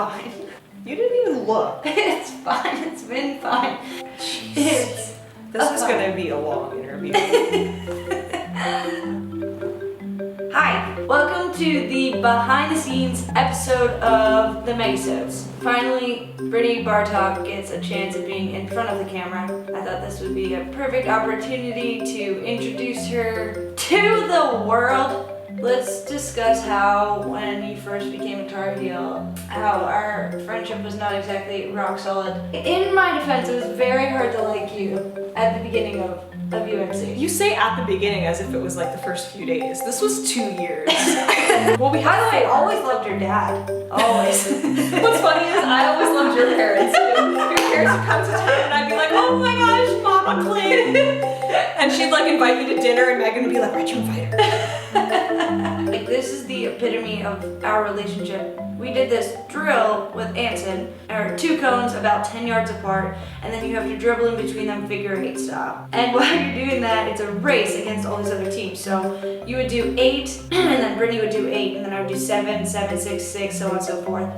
fine. You didn't even look. It's fine. It's been fine. This is gonna be a long interview. Hi, welcome to the behind the scenes episode of the MEGisodes. Finally, Brittani Bartok gets a chance of being in front of the camera. I thought this would be a perfect opportunity to introduce her to the world. Let's discuss how, when you first became a Tar Heel, how our friendship was not exactly rock solid. In my defense, it was very hard to like you at the beginning of UMC. You say at the beginning as if it was like the first few days. This was 2 years. Well, by the way, I always loved your dad. Always. What's funny is I always loved your parents too. Your parents would come to town and I'd be like, oh my gosh, Mama Clayton. And she'd like invite me to dinner and Megan would be like, why'd you invite her? Like, this is the epitome of our relationship. We did this drill with Anson, or 2 cones about 10 yards apart, and then you have to dribble in between them figure-8 style. And while you're doing that, it's a race against all these other teams. So you would do 8, and then Brittani would do 8, and then I would do 7, 7, 6, 6, so on and so forth,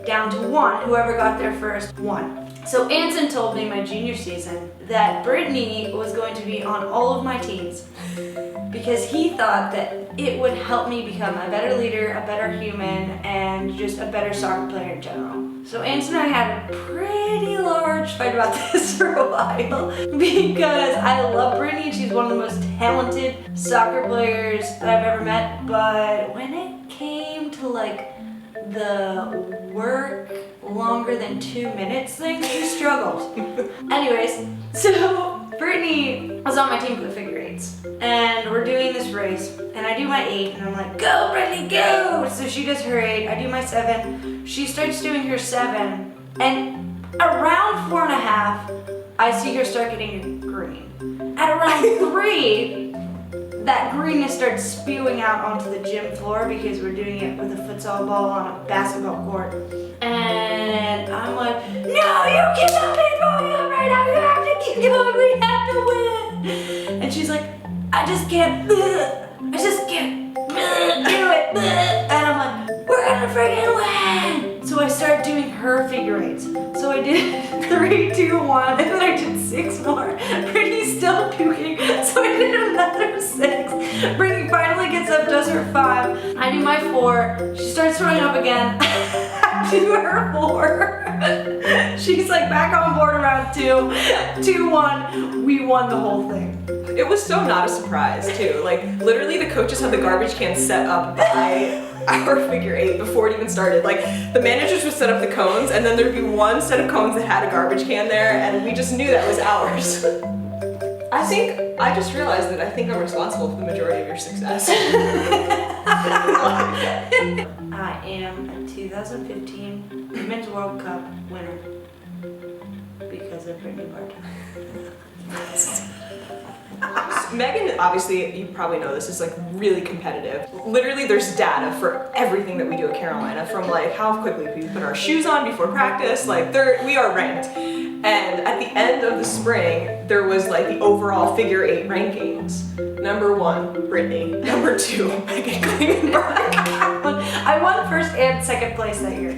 down to 1. Whoever got there first won. So Anson told me my junior season that Brittani was going to be on all of my teams because he thought that it would help me become a better leader, a better human, and just a better soccer player in general. So Anson and I had a pretty large fight about this for a while because I love Brittani. She's one of the most talented soccer players that I've ever met, but when it came to like the work longer than 2 minutes thing, she struggled. Anyways, so Brittani was on my team for the figure-8s, and we're doing this race, and I do my 8, and I'm like, go Brittani, go! So she does her 8, I do my 7, she starts doing her 7, and around 4.5, I see her start getting green. At around 3, that greenness starts spewing out onto the gym floor because we're doing it with a futsal ball on a basketball court. And I'm like, no, you cannot be going up right now. You have to keep going. We have to win. And she's like, I just can't do it. And I'm like, we're gonna freaking win. So I start doing her figure-8s. So I did 3, 2, 1, and then I did 6 more. Brittani's still puking, so I did another 6. Brittani finally gets up, does her 5. I do my 4. She starts throwing up again. I do her 4. She's like back on board around 2, 2, 1. We won the whole thing. It was so not a surprise too. Like literally the coaches had the garbage can set up by our figure-8 before it even started. Like the managers would set up the cones and then there'd be one set of cones that had a garbage can there and we just knew that was ours. I just realized that I think I'm responsible for the majority of your success. I am a 2015 Women's World Cup winner because of Brittani Bartok. Megan, obviously, you probably know this, is like really competitive. Literally, there's data for everything that we do at Carolina, from like how quickly we put our shoes on before practice. Like, we are ranked. And at the end of the spring, there was like the overall figure-8 rankings. Number 1, Brittani. Number 2, Megan Klingenberg. I won first and second place that year.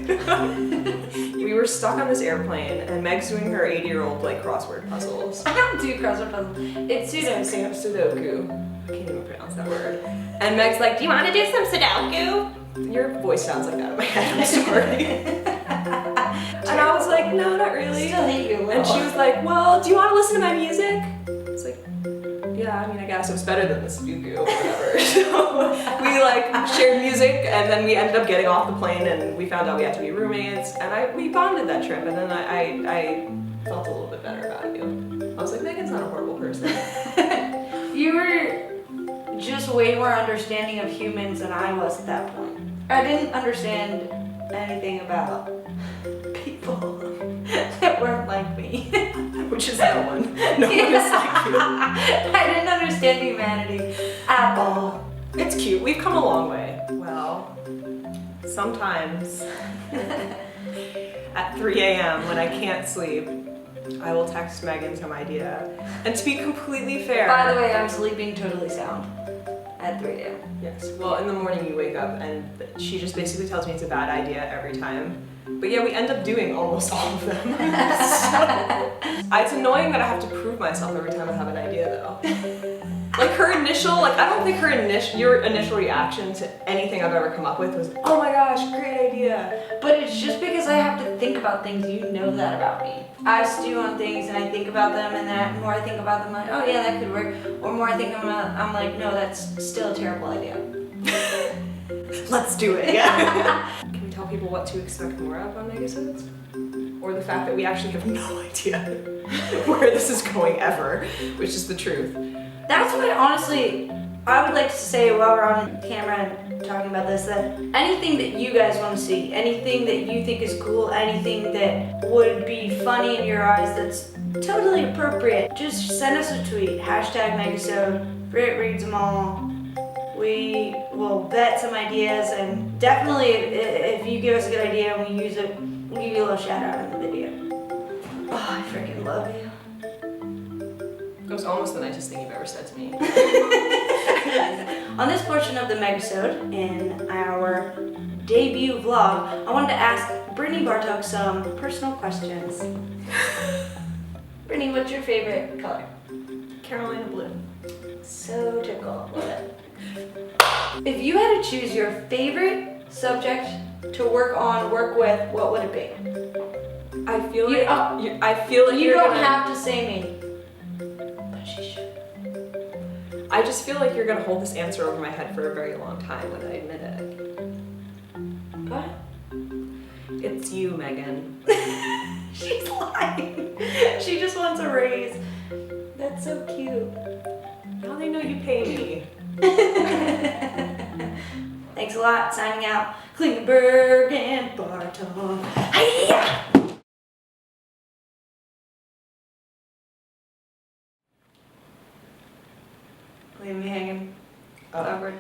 We were stuck on this airplane, and Meg's doing her 80-year-old like crossword puzzles. I don't do crossword puzzles. It's Sudoku. I can't even pronounce that word. And Meg's like, do you want to do some Sudoku? Your voice sounds like that in my head, I'm sorry. And I was like, no, not really. Still hate you a little. And she was like, well, do you want to listen to my music? I was like, yeah, I mean, I guess it was better than the Sudoku or whatever. So we like shared music, and then we ended up getting off the plane, and we found out we had to be roommates, and we bonded that trip, and then I felt a little bit better about you. I was like, Megan's not a horrible person. You were just way more understanding of humans than I was at that point. I didn't understand anything about people that weren't like me. Which is no one. No one is like you. I didn't understand humanity at all. It's cute. We've come a long way. Well, sometimes at 3 a.m. when I can't sleep, I will text Megan some idea. And to be completely fair... By the way, I'm sleeping totally sound. at 3 a.m. Yes. Well, in the morning you wake up and she just basically tells me it's a bad idea every time. But yeah, we end up doing almost all of them. It's annoying that I have to prove myself every time I have an idea though. Like her initial, like I don't think your initial reaction to anything I've ever come up with was, oh my gosh, great idea. But it's just because I have to think about things, you know that about me. I stew on things and I think about them, and then the more I think about them, I'm like, oh yeah, that could work. Or more I think I'm like, no, that's still a terrible idea. Let's do it, yeah. Can we tell people what to expect more of on MEGisodes? Or the fact that we actually have no idea where this is going ever, which is the truth. That's what honestly, I would like to say while we're on camera and talking about this, that anything that you guys want to see, anything that you think is cool, anything that would be funny in your eyes that's totally appropriate, just send us a tweet, #MEGisode, Britt reads them all. We will vet some ideas, and definitely if you give us a good idea and we use it, we'll give you a little shout out in the video. Oh, I freaking love you. It was almost the nicest thing you've ever said to me. On this portion of the MEGisode, in our debut vlog, I wanted to ask Brittani Bartok some personal questions. Brittani, what's your favorite color? Carolina blue. So typical. Love it. If you had to choose your favorite subject to work with, what would it be? I feel You- like You you're don't gonna, have to say me. But she should. I just feel like you're gonna hold this answer over my head for a very long time when I admit it. What? It's you, Megan. She's lying. She just wants a raise. That's so cute. Now they know you pay me. Thanks a lot. Signing out. Klingberg and Bartok. Hiya! Leave me hanging. Awkward.